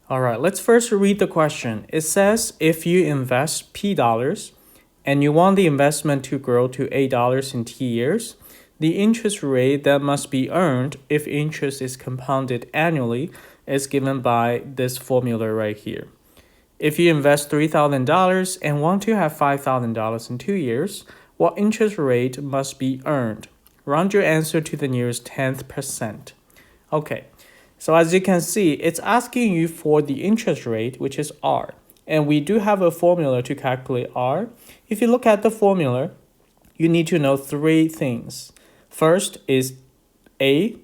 All right, let's first read the question. It says if you invest P dollars and you want the investment to grow to $8 in T years, the interest rate that must be earned if interest is compounded annually is given by this formula right here. If you invest $3,000 and want to have $5,000 in 2 years, what interest rate must be earned? Round your answer to the nearest 10th percent. Okay, so as you can see, it's asking you for the interest rate, which is R. And we do have a formula to calculate R. If you look at the formula, you need to know 3 things. First is A,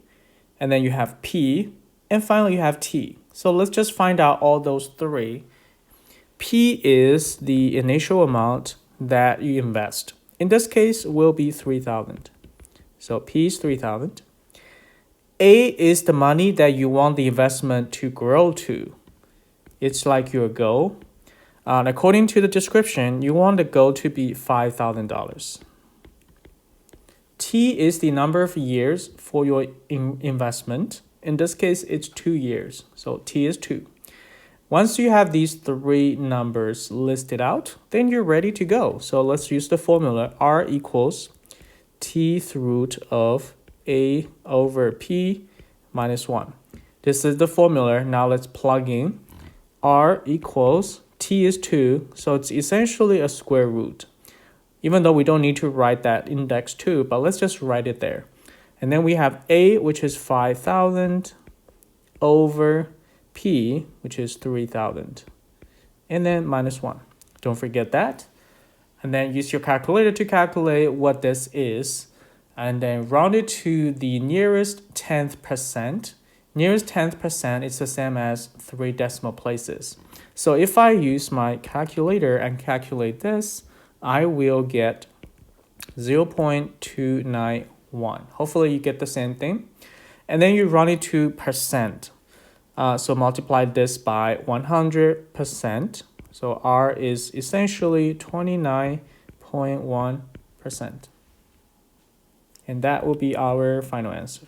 and then you have P, and finally you have T. So let's just find out all those 3. P is the initial amount that you invest. In this case, will be 3,000. So P is 3,000. A is the money that you want the investment to grow to. It's like your goal. According to the description, you want the goal to be $5,000. T is the number of years for your investment. In this case, it's 2 years. So T is 2. Once you have these 3 numbers listed out, then you're ready to go. So let's use the formula. R equals Tth root of A over P minus 1. This is the formula. Now let's plug in. R equals, T is 2, so it's essentially a square root. Even though we don't need to write that index 2, but let's just write it there. And then we have A, which is 5,000, over P, which is 3,000. And then minus 1. Don't forget that. And then use your calculator to calculate what this is. And then round it to the nearest 10th percent. Nearest 10th percent is the same as 3 decimal places. So if I use my calculator and calculate this, I will get 0.291. Hopefully you get the same thing. And then you run it to percent. So multiply this by 100%. So R is essentially 29.1%. And that will be our final answer.